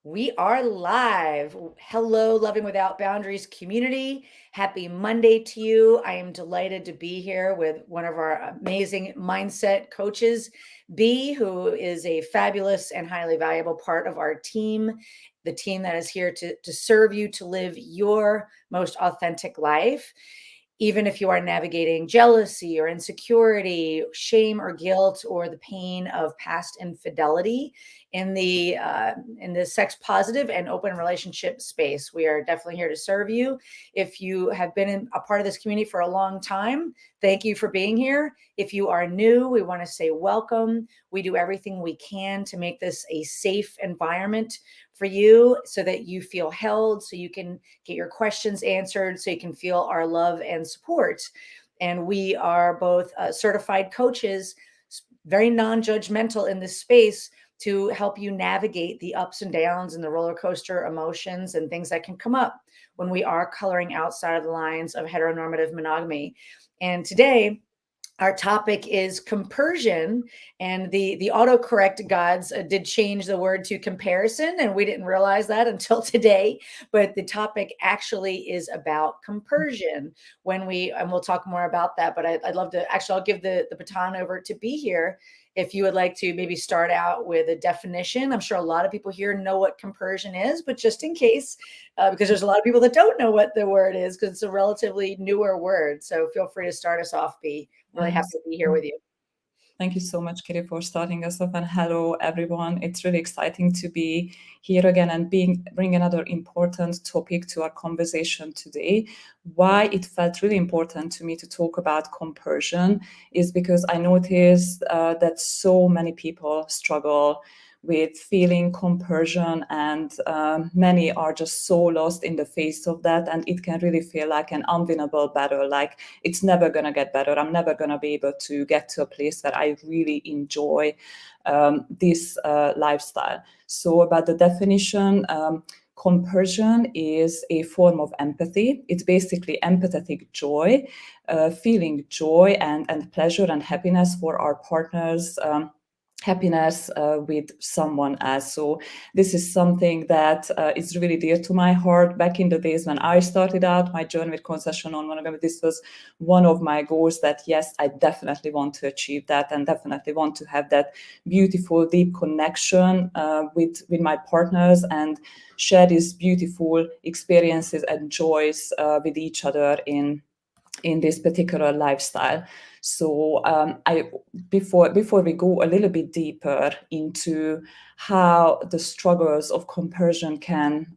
We are live. Hello, Loving Without Boundaries community. Happy Monday to you. I am delighted to be here with one of our amazing mindset coaches, B, who is a fabulous and highly valuable part of our team, the team that is here to serve you to live your most authentic life. Even if you are navigating jealousy or insecurity, shame or guilt, or the pain of past infidelity in the sex positive and open relationship space, we are definitely here to serve you. If you have been a part of this community for a long time, thank you for being here. If you are new, we want to say welcome. We do everything we can to make this a safe environment for you so that you feel held, so you can get your questions answered, so you can feel our love and support. And we are both certified coaches, very non-judgmental in this space to help you navigate the ups and downs and the roller coaster emotions and things that can come up when we are coloring outside of the lines of heteronormative monogamy. And today, our topic is compersion, and the autocorrect gods did change the word to comparison, and we didn't realize that until today. But the topic actually is about compersion. And we'll talk more about that. But I'd love to actually, I'll give the baton over to be here. If you would like to maybe start out with a definition. I'm sure a lot of people here know what compersion is, but just in case, because there's a lot of people that don't know what the word is, because it's a relatively newer word. So feel free to start us off, B. Really happy Yes. to be here with you. Thank you so much, Kitty, for starting us off. And hello, everyone. It's really exciting to be here again and bring another important topic to our conversation today. Why it felt really important to me to talk about compersion is because I noticed that so many people struggle with feeling compersion, and many are just so lost in the face of that, and it can really feel like an unwinnable battle, like it's never going to get better, I'm never going to be able to get to a place where I really enjoy this lifestyle. So about the definition, compersion is a form of empathy. It's basically empathetic joy, feeling joy and pleasure and happiness for our partners, happiness with someone else. So this is something that is really dear to my heart. Back in the days when I started out my journey with concession non-monogamy, this was one of my goals, that yes, I definitely want to achieve that and definitely want to have that beautiful, deep connection with my partners and share these beautiful experiences and joys with each other in this particular lifestyle. So before we go a little bit deeper into how the struggles of compersion can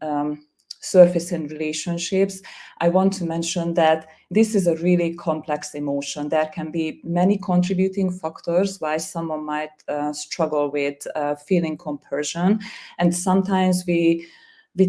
surface in relationships, I want to mention that this is a really complex emotion. There can be many contributing factors why someone might struggle with feeling compersion, and sometimes we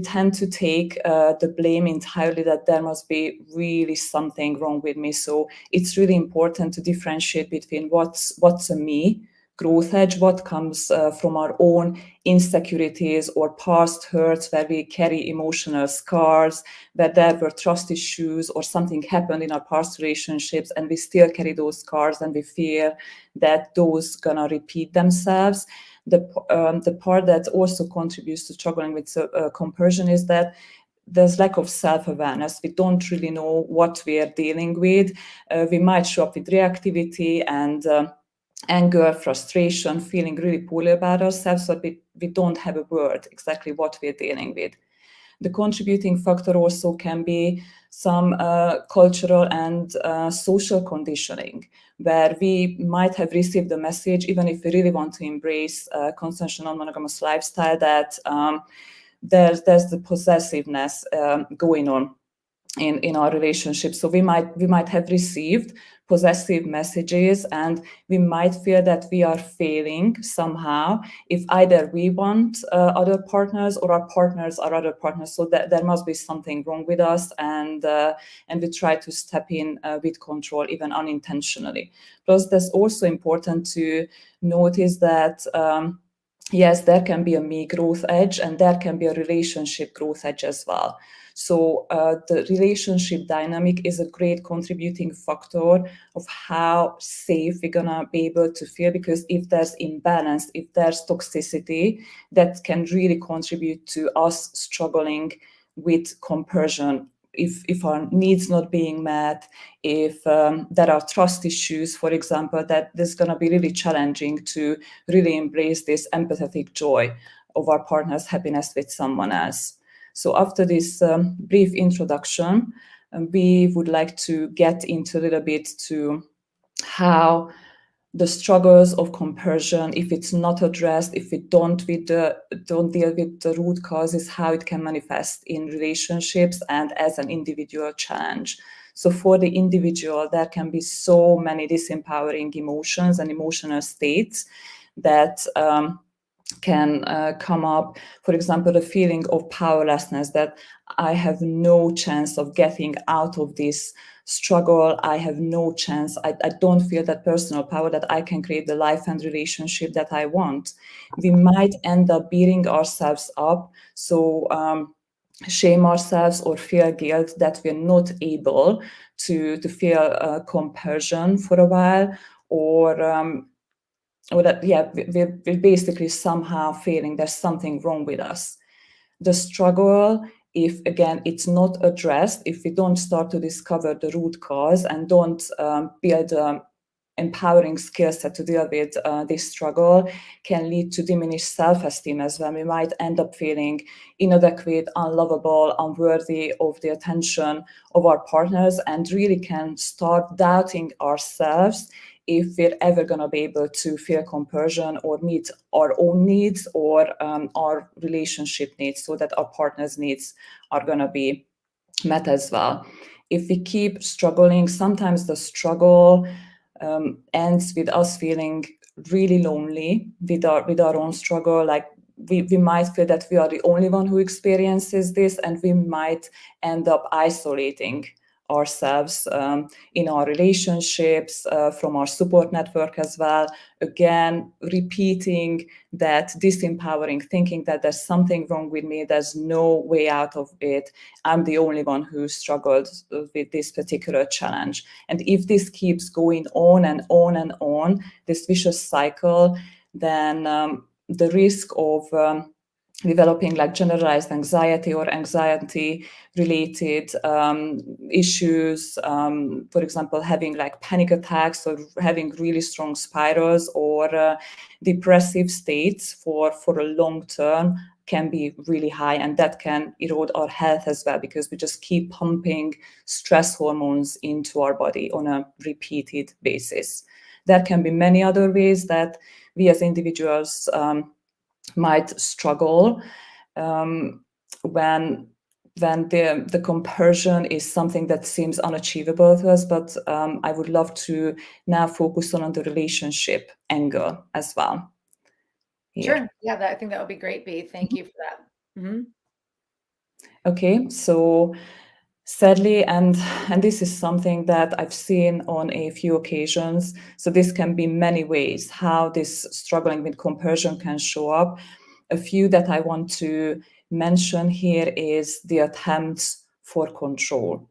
tend to take the blame entirely, that there must be really something wrong with me. So it's really important to differentiate between what's a me growth edge, what comes from our own insecurities or past hurts where we carry emotional scars, where there were trust issues or something happened in our past relationships and we still carry those scars and we fear that those gonna repeat themselves. The part that also contributes to struggling with compersion is that there's lack of self-awareness. We don't really know what we are dealing with. We might show up with reactivity and anger, frustration, feeling really poorly about ourselves, but we don't have a word exactly what we're dealing with. The contributing factor also can be some cultural and social conditioning, where we might have received the message, even if we really want to embrace consensual non-monogamous lifestyle, that there's the possessiveness going on in our relationship. So we might have received possessive messages, and we might feel that we are failing somehow if either we want other partners or our partners are other partners. So that there must be something wrong with us, and we try to step in with control, even unintentionally. Plus, that's also important to notice that yes, there can be a me growth edge and there can be a relationship growth edge as well. So the relationship dynamic is a great contributing factor of how safe we're gonna be able to feel, because if there's imbalance, if there's toxicity, that can really contribute to us struggling with compersion. If our needs not being met, if there are trust issues, for example, that this is going to be really challenging to really embrace this empathetic joy of our partner's happiness with someone else. So after this brief introduction, we would like to get into a little bit to how the struggles of compersion, if it's not addressed, if we don't deal with the root causes, how it can manifest in relationships and as an individual challenge. So for the individual, there can be so many disempowering emotions and emotional states that can come up. For example, the feeling of powerlessness, that I have no chance of getting out of this struggle. I have no chance. I don't feel that personal power that I can create the life and relationship that I want. We might end up beating ourselves up. So shame ourselves or feel guilt that we're not able to feel compersion for a while, or that, yeah, we're basically somehow feeling there's something wrong with us. The struggle, if again it's not addressed, if we don't start to discover the root cause and don't build empowering skill set to deal with this struggle, can lead to diminished self-esteem as well. We might end up feeling inadequate, unlovable, unworthy of the attention of our partners, and really can start doubting ourselves if we're ever going to be able to feel compersion or meet our own needs or our relationship needs, so that our partner's needs are going to be met as well. If we keep struggling, sometimes the struggle ends with us feeling really lonely with our own struggle. Like we might feel that we are the only one who experiences this, and we might end up isolating ourselves in our relationships, from our support network as well. Again, repeating that disempowering thinking that there's something wrong with me, there's no way out of it, I'm the only one who struggled with this particular challenge. And if this keeps going on and on and on, this vicious cycle, then the risk of developing like generalized anxiety or anxiety related issues, for example, having like panic attacks or having really strong spirals or depressive states for a long term, can be really high, and that can erode our health as well, because we just keep pumping stress hormones into our body on a repeated basis. There can be many other ways that we as individuals might struggle when the compersion is something that seems unachievable to us. But I would love to now focus on the relationship angle as well. Here. Sure. Yeah, I think that would be great, B. Thank you for that. Mm-hmm. Okay, so sadly, and this is something that I've seen on a few occasions, so this can be many ways how this struggling with compersion can show up. A few that I want to mention here is the attempt for control.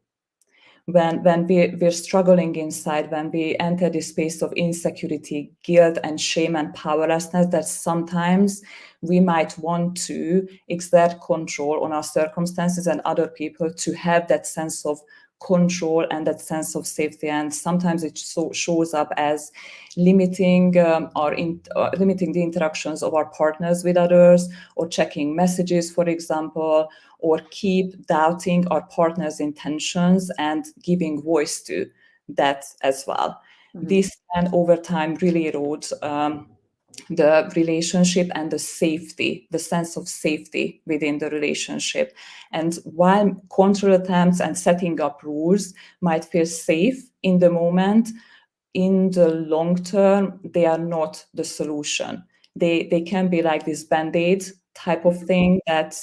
When we're struggling inside, when we enter this space of insecurity, guilt, and shame and powerlessness, that sometimes we might want to exert control on our circumstances and other people to have that sense of control and that sense of safety. And sometimes it shows up as limiting limiting the interactions of our partners with others, or checking messages, for example, or keep doubting our partner's intentions and giving voice to that as well. Mm-hmm. This can over time really erode the relationship and the safety, the sense of safety within the relationship. And while control attempts and setting up rules might feel safe in the moment, in the long term, they are not the solution. They can be like this Band-Aid type of thing that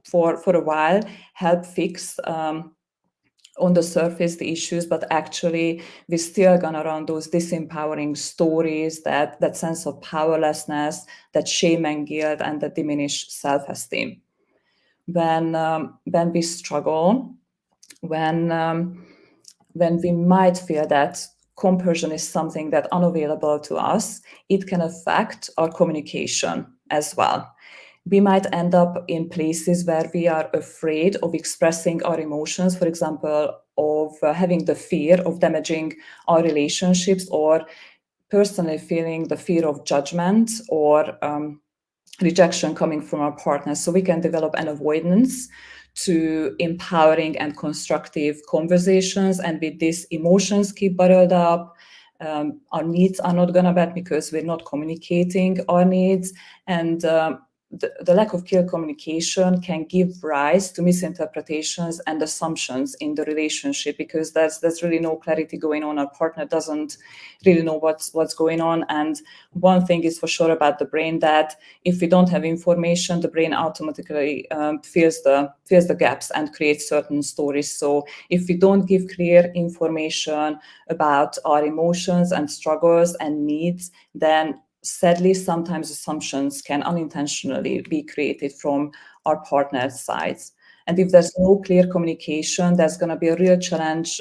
for a while help fix on the surface the issues, but actually we're still gonna run those disempowering stories, that sense of powerlessness, that shame and guilt, and the diminished self-esteem. When we struggle, when we might feel that compersion is something that unavailable to us, it can affect our communication as well. We might end up in places where we are afraid of expressing our emotions, for example, of having the fear of damaging our relationships, or personally feeling the fear of judgment or rejection coming from our partner. So we can develop an avoidance to empowering and constructive conversations. And with this, emotions keep bottled up. Our needs are not gonna met because we're not communicating our needs. And the lack of clear communication can give rise to misinterpretations and assumptions in the relationship, because there's really no clarity going on. Our partner doesn't really know what's going on. And one thing is for sure about the brain, that if we don't have information, the brain automatically fills the gaps and creates certain stories. So if we don't give clear information about our emotions and struggles and needs, then sadly, sometimes assumptions can unintentionally be created from our partner's sides. And if there's no clear communication, there's going to be a real challenge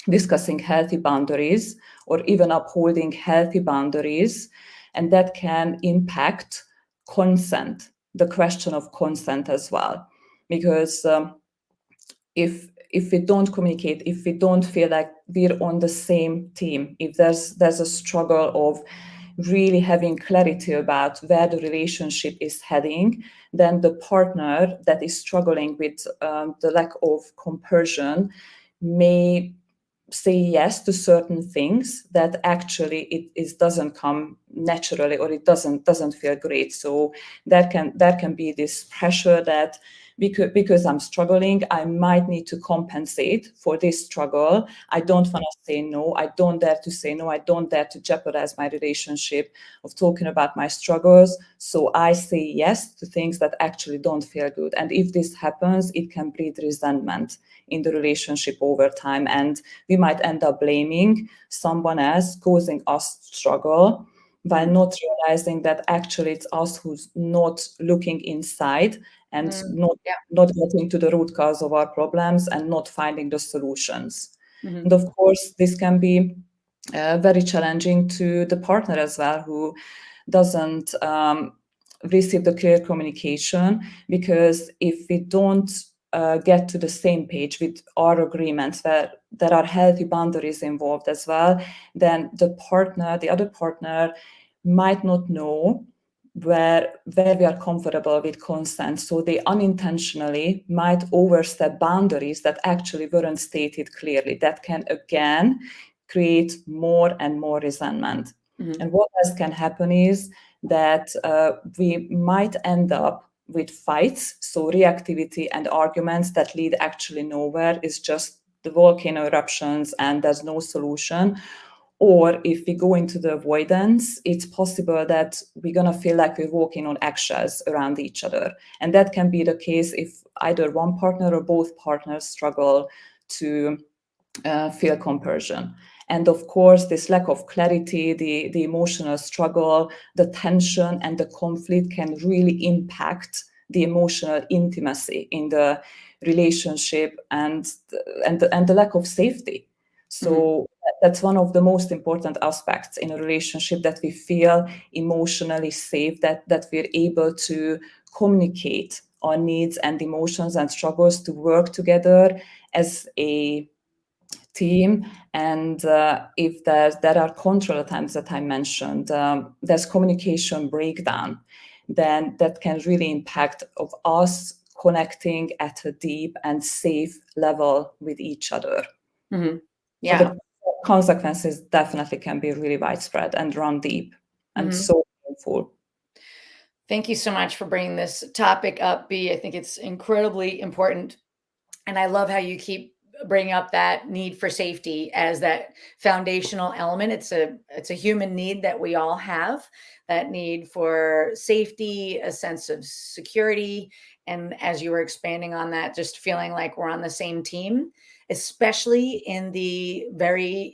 discussing healthy boundaries, or even upholding healthy boundaries. And that can impact consent, the question of consent as well. Because if we don't communicate, if we don't feel like we're on the same team, if there's a struggle of really having clarity about where the relationship is heading, then the partner that is struggling with the lack of compersion may say yes to certain things that actually it doesn't come naturally, or it doesn't feel great. So there can be this pressure that because I'm struggling, I might need to compensate for this struggle. I don't want to say no. I don't dare to say no. I don't dare to jeopardize my relationship of talking about my struggles. So I say yes to things that actually don't feel good. And if this happens, it can breed resentment in the relationship over time. And we might end up blaming someone else, causing us struggle, while not realizing that actually it's us who's not looking inside and not getting to the root cause of our problems and not finding the solutions. And of course, this can be very challenging to the partner as well, who doesn't receive the clear communication, because if we don't get to the same page with our agreements, where there are healthy boundaries involved as well, then the other partner might not know where we are comfortable with consent. So they unintentionally might overstep boundaries that actually weren't stated clearly. That can again create more and more resentment. And what else can happen is that we might end up with fights. So reactivity and arguments that lead actually nowhere, is just the volcano eruptions and there's no solution. Or if we go into the avoidance, it's possible that we're going to feel like we're walking on eggshells around each other. And that can be the case if either one partner or both partners struggle to feel compersion. And of course, this lack of clarity, the emotional struggle, the tension, and the conflict can really impact the emotional intimacy in the relationship, and the lack of safety. So that's one of the most important aspects in a relationship, that we feel emotionally safe, that we're able to communicate our needs and emotions and struggles, to work together as a team. And if there are control attempts that I mentioned, there's communication breakdown, then that can really impact of us connecting at a deep and safe level with each other. Yeah. So the consequences definitely can be really widespread and run deep and so painful. Thank you so much for bringing this topic up, B. I think it's incredibly important. And I love how you keep bringing up that need for safety as that foundational element. It's a human need that we all have, that need for safety, a sense of security. And as you were expanding on that, just feeling like we're on the same team. especially in the very,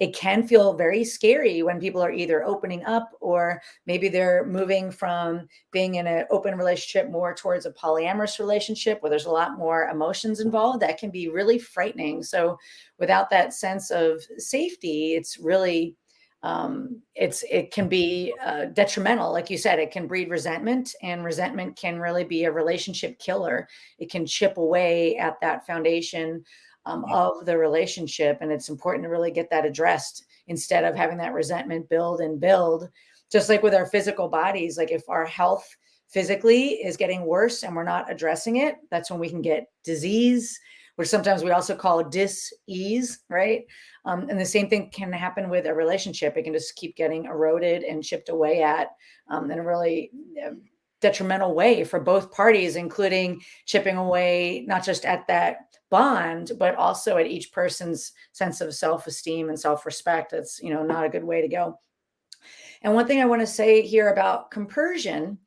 it can feel very scary when people are either opening up or maybe they're moving from being in an open relationship more towards a polyamorous relationship where there's a lot more emotions involved. That can be really frightening. So without that sense of safety, it's really it can be detrimental. Like you said, it can breed resentment, and resentment can really be a relationship killer. It can chip away at that foundation of the relationship, and it's important to really get that addressed instead of having that resentment build and build. Just like with our physical bodies, like if our health physically is getting worse and we're not addressing it, that's when we can get disease, which sometimes we also call dis-ease, right? And the same thing can happen with a relationship. It can just keep getting eroded and chipped away at in a really detrimental way for both parties, including chipping away not just at that bond, but also at each person's sense of self-esteem and self-respect. It's, not a good way to go. And one thing I want to say here about compersion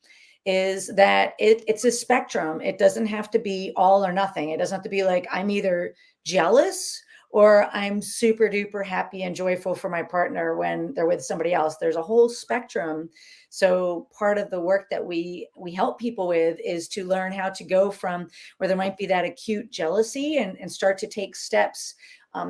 is that it's a spectrum. It doesn't have to be all or nothing. It doesn't have to be like I'm either jealous or I'm super duper happy and joyful for my partner when they're with somebody else. There's a whole spectrum. So part of the work that we help people with is to learn how to go from where there might be that acute jealousy and start to take steps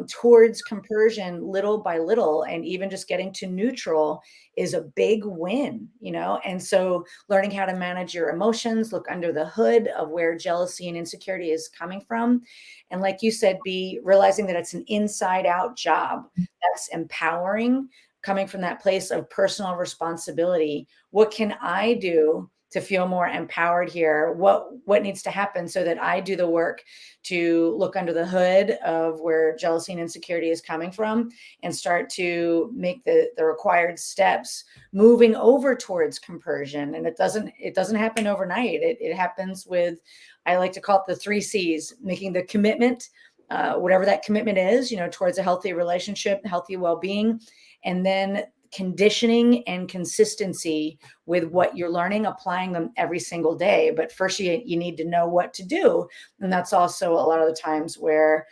towards compersion little by little, and even just getting to neutral is a big win, And so learning how to manage your emotions, look under the hood of where jealousy and insecurity is coming from. And like you said, realizing that it's an inside out job that's empowering, coming from that place of personal responsibility. What can I do to feel more empowered here? What needs to happen so that I do the work to look under the hood of where jealousy and insecurity is coming from and start to make the required steps moving over towards compersion. And it doesn't happen overnight. It happens with, I like to call it the 3 C's, making the commitment, whatever that commitment is, towards a healthy relationship, healthy well-being, and then conditioning and consistency with what you're learning, applying them every single day. But first you need to know what to do. And that's also a lot of the times where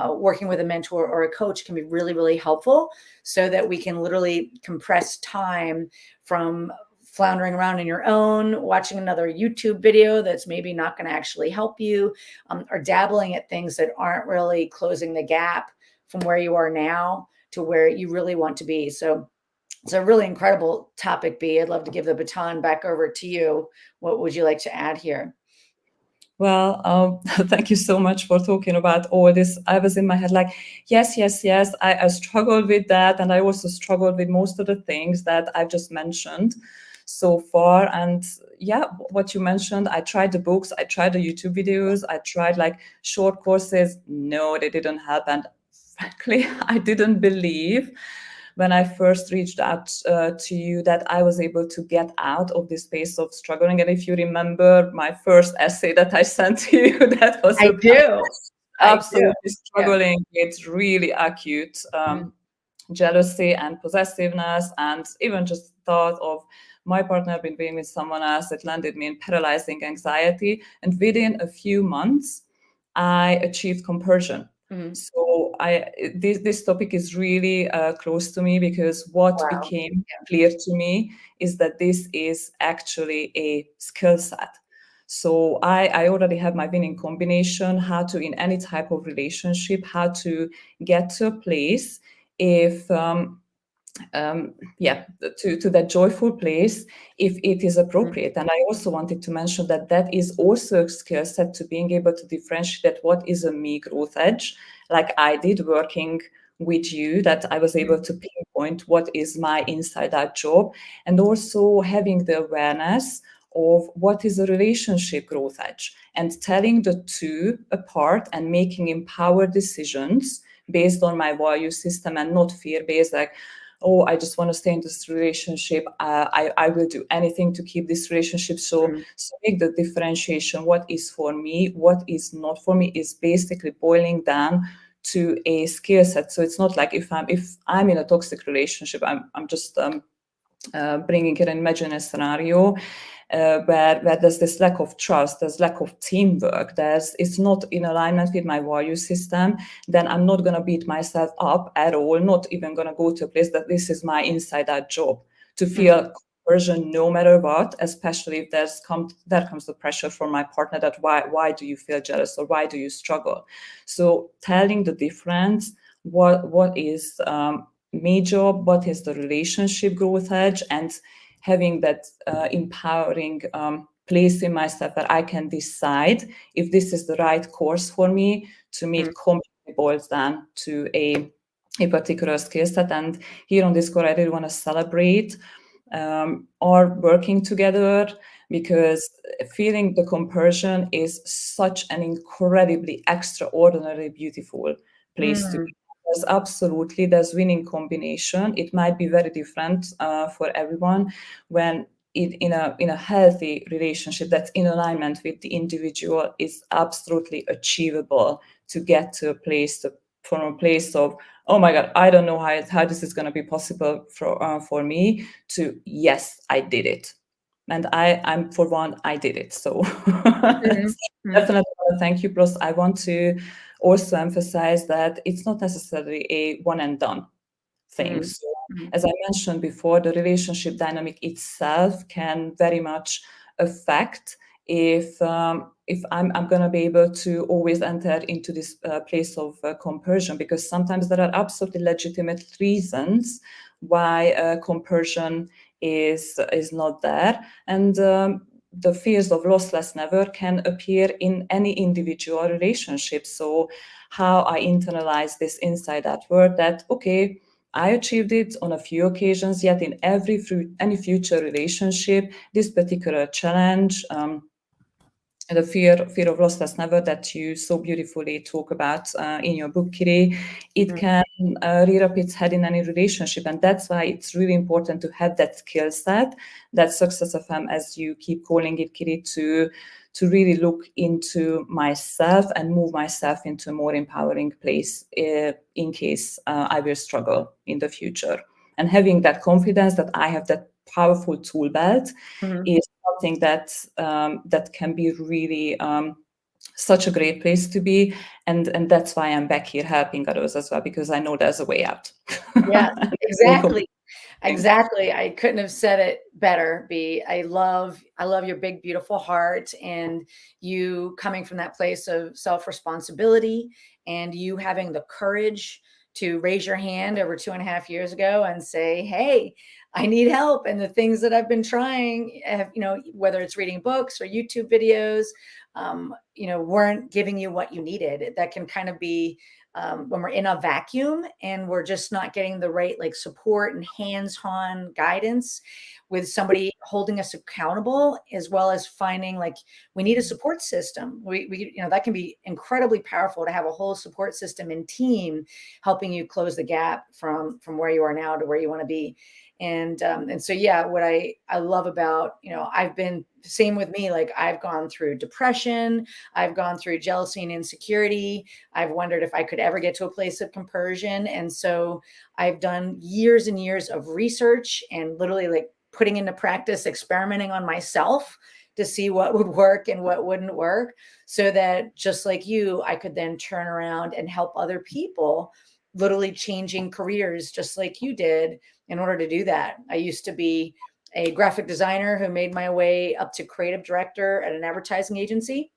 working with a mentor or a coach can be really, really helpful so that we can literally compress time from floundering around in your own, watching another YouTube video that's maybe not going to actually help you, or dabbling at things that aren't really closing the gap from where you are now to where you really want to be. So it's a really incredible topic, B. I'd love to give the baton back over to you. What would you like to add here? Well, thank you so much for talking about all this. I was in my head like, yes. I struggled with that. And I also struggled with most of the things that I've just mentioned so far. And yeah, what you mentioned, I tried the books, I tried the YouTube videos, I tried like short courses. No, they didn't help. And frankly, I didn't believe when I first reached out to you that I was able to get out of this space of struggling. And if you remember my first essay that I sent to you, that was absolutely struggling with really acute jealousy and possessiveness, and even just thought of my partner being with someone else. It landed me in paralyzing anxiety. And within a few months, I achieved compersion. So this topic is really close to me, because what became clear to me is that this is actually a skill set. So I already have my winning combination, how to, in any type of relationship, how to get to a place if to that joyful place if it is appropriate. And I also wanted to mention that is also a skill set, to being able to differentiate what is a me growth edge, like I did working with you, that I was able to pinpoint what is my inside out job, and also having the awareness of what is a relationship growth edge, and telling the two apart and making empowered decisions based on my value system and not fear-based, like, oh, I just want to stay in this relationship. I will do anything to keep this relationship. So make the differentiation. What is for me, what is not for me, is basically boiling down to a skill set. So it's not like if I'm in a toxic relationship, I'm just bringing an imaginary scenario. where there's this lack of trust, there's lack of teamwork, it's not in alignment with my value system, then I'm not going to beat myself up at all, not even going to go to a place that this is my inside out job to feel conversion no matter what, especially if there comes the pressure from my partner that why do you feel jealous or why do you struggle. So telling the difference, what is me job, what is the relationship growth edge, and having that empowering place in myself that I can decide if this is the right course for me to meet boils down to a particular skill set. And here on Discord, I really want to celebrate our working together, because feeling the compersion is such an incredibly extraordinary beautiful place to be. There's winning combination. It might be very different for everyone when in a healthy relationship that's in alignment with the individual is absolutely achievable to get to a place from a place of, oh my God, I don't know how this is going to be possible for me, to yes, I did it. And I'm for one, I did it. So definitely thank you. Plus, I want to also emphasize that it's not necessarily a one and done thing. So as I mentioned before, the relationship dynamic itself can very much affect if I'm going to be able to always enter into this place of compersion, because sometimes there are absolutely legitimate reasons why compersion is not there. And the fears of loss less never can appear in any individual relationship. So how I internalize this inside that word that, okay, I achieved it on a few occasions, yet in any future relationship, this particular challenge, the fear of loss less never that you so beautifully talk about in your book, Kiri, it can rear up its head in any relationship. And that's why it's really important to have that skill set, that success FM, as you keep calling it, Kiri, to really look into myself and move myself into a more empowering place in case I will struggle in the future. And having that confidence that I have that powerful tool belt is something that can be really such a great place to be, and that's why I'm back here helping others as well, because I know there's a way out. Yeah, exactly. Exactly. I couldn't have said it better, B. I love your big, beautiful heart, and you coming from that place of self-responsibility, and you having the courage to raise your hand over 2.5 years ago and say, hey, I need help. And the things that I've been trying have, whether it's reading books or YouTube videos, weren't giving you what you needed. That can kind of be when we're in a vacuum and we're just not getting the right support and hands-on guidance with somebody holding us accountable, as well as finding we need a support system. We that can be incredibly powerful to have a whole support system and team helping you close the gap from where you are now to where you want to be. And so, yeah, what I love about, I've been same with me, I've gone through depression, I've gone through jealousy and insecurity. I've wondered if I could ever get to a place of compersion. And so I've done years and years of research and literally putting into practice, experimenting on myself to see what would work and what wouldn't work, so that just like you, I could then turn around and help other people, literally changing careers just like you did in order to do that. I used to be a graphic designer who made my way up to creative director at an advertising agency.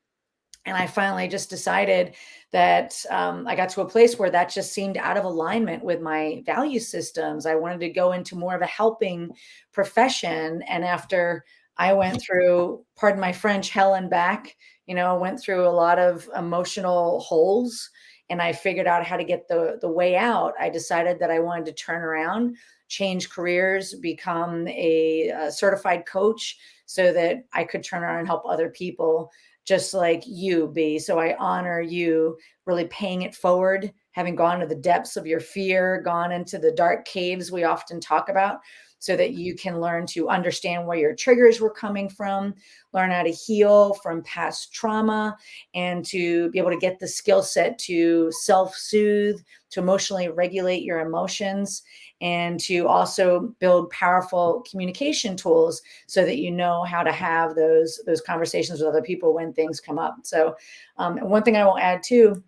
And I finally just decided that I got to a place where that just seemed out of alignment with my value systems. I wanted to go into more of a helping profession. And after I went through, pardon my French, hell and back, went through a lot of emotional holes, and I figured out how to get the way out, I decided that I wanted to turn around, change careers, become a certified coach, so that I could turn around and help other people just like you, B. So I honor you really paying it forward, having gone to the depths of your fear, gone into the dark caves we often talk about, so that you can learn to understand where your triggers were coming from, learn how to heal from past trauma, and to be able to get the skill set to self-soothe, to emotionally regulate your emotions, and to also build powerful communication tools so that you know how to have those conversations with other people when things come up. So one thing I will add too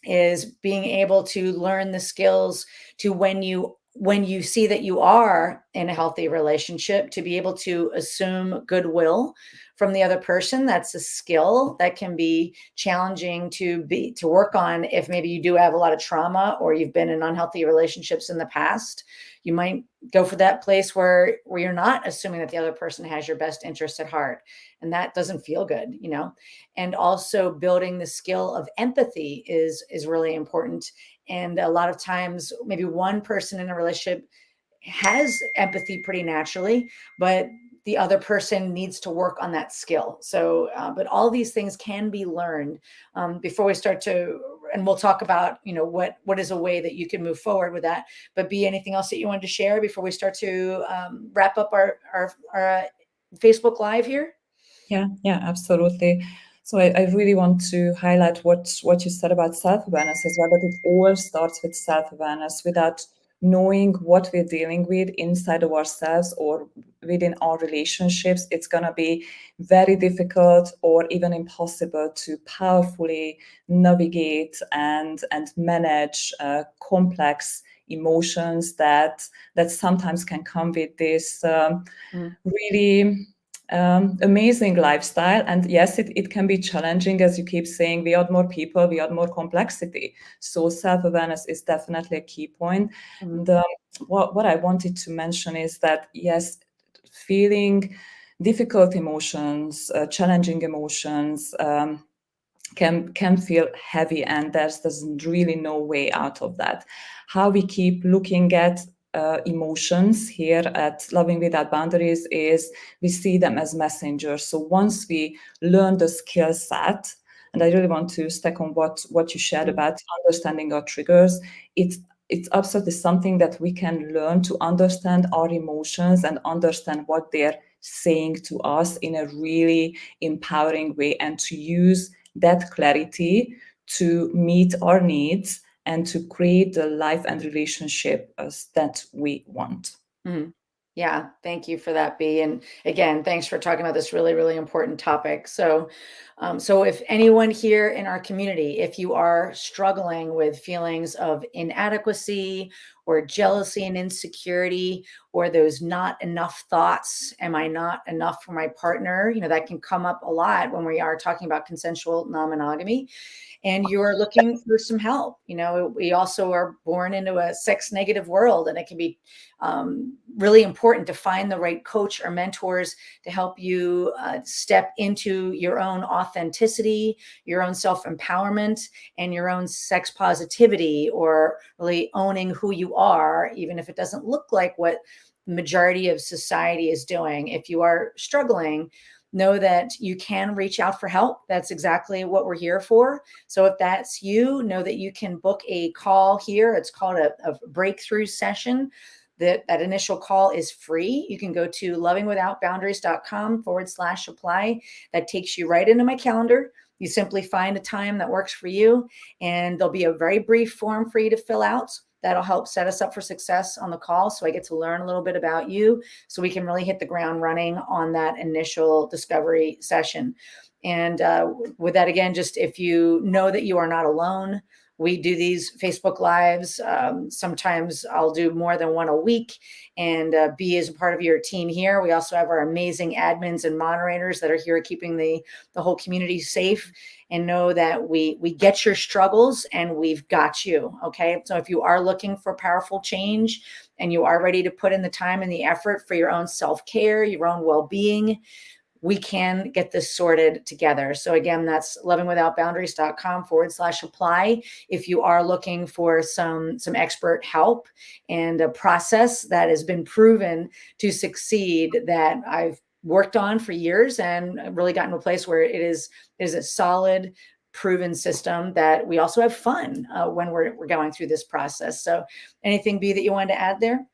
is being able to learn the skills to when you see that you are in a healthy relationship, to be able to assume goodwill from the other person. That's a skill that can be challenging to work on if maybe you do have a lot of trauma or you've been in unhealthy relationships in the past. You might go for that place where you're not assuming that the other person has your best interest at heart, and that doesn't feel good, and also building the skill of empathy is really important. And a lot of times maybe one person in a relationship has empathy pretty naturally, but the other person needs to work on that skill. So but all these things can be learned. Before we start to, and we'll talk about what is a way that you can move forward with that. But be anything else that you wanted to share before we start to wrap up our Facebook Live here? Yeah, absolutely. So I really want to highlight what you said about self-awareness as well, that it all starts with self-awareness. Without knowing what we're dealing with inside of ourselves or within our relationships, it's going to be very difficult or even impossible to powerfully navigate and manage complex emotions that sometimes can come with this really amazing lifestyle. And yes, it can be challenging, as you keep saying. We add more people, we add more complexity. So self-awareness is definitely a key point. And what I wanted to mention is that, yes, feeling difficult emotions, challenging emotions, can feel heavy, and there's really no way out of that. How we keep looking at emotions here at Loving Without Boundaries is we see them as messengers. So once we learn the skill set, and I really want to stack on what you shared about understanding our triggers, it's absolutely something that we can learn to understand our emotions and understand what they're saying to us in a really empowering way, and to use that clarity to meet our needs and to create the life and relationship that we want. Yeah, thank you for that, B. And again, thanks for talking about this really, really important topic. So, so if anyone here in our community, if you are struggling with feelings of inadequacy or jealousy and insecurity, or those not enough thoughts, am I not enough for my partner? That can come up a lot when we are talking about consensual non-monogamy, and you're looking for some help. We also are born into a sex negative world, and it can be really important to find the right coach or mentors to help you step into your own authenticity, your own self-empowerment, and your own sex positivity, or really owning who you are, even if it doesn't look like what the majority of society is doing. If you are struggling, know that you can reach out for help. That's exactly what we're here for. So if that's you, know that you can book a call here. It's called a breakthrough session. That initial call is free. You can go to lovingwithoutboundaries.com/apply. That takes you right into my calendar. You simply find a time that works for you, and there'll be a very brief form for you to fill out. That'll help set us up for success on the call. So I get to learn a little bit about you so we can really hit the ground running on that initial discovery session. And with that, again, just if you know that you are not alone, we do these Facebook Lives. Sometimes I'll do more than one a week, and B is a part of your team here. We also have our amazing admins and moderators that are here keeping the whole community safe. And know that we get your struggles and we've got you. Okay. So if you are looking for powerful change and you are ready to put in the time and the effort for your own self-care, your own well-being, we can get this sorted together. So again, that's lovingwithoutboundaries.com/apply. If you are looking for some expert help and a process that has been proven to succeed, that I've worked on for years and really gotten to a place where it is a solid, proven system, that we also have fun when we're going through this process. So anything, B, that you wanted to add there?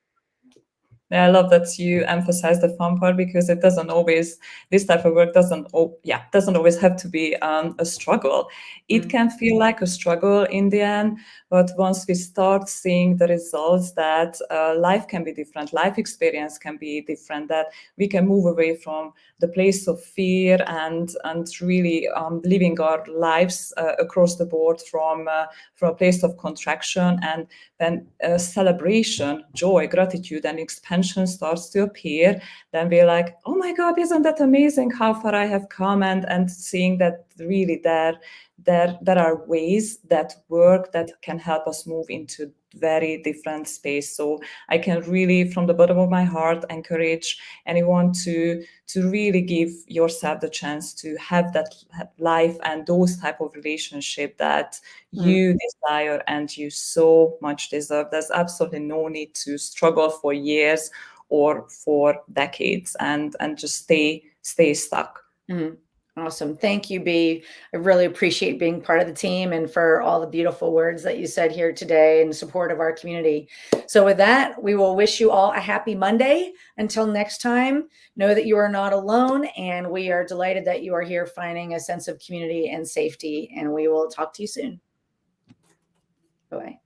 Yeah, I love that you emphasize the fun part, because it doesn't always, this type of work doesn't always have to be a struggle. It can feel like a struggle in the end, but once we start seeing the results, that life can be different, life experience can be different, that we can move away from the place of fear and really living our lives across the board from a place of contraction, and then celebration, joy, gratitude, and expansion starts to appear, then we're like, oh my God, isn't that amazing how far I have come? And seeing that really there are ways that work that can help us move into very different space. So I can really, from the bottom of my heart, encourage anyone to really give yourself the chance to have that life and those type of relationship that you desire and you so much deserve. There's absolutely no need to struggle for years or for decades and just stay stuck. Awesome. Thank you, B. I really appreciate being part of the team and for all the beautiful words that you said here today in support of our community. So with that, we will wish you all a happy Monday. Until next time, know that you are not alone, and we are delighted that you are here finding a sense of community and safety, and we will talk to you soon. Bye-bye.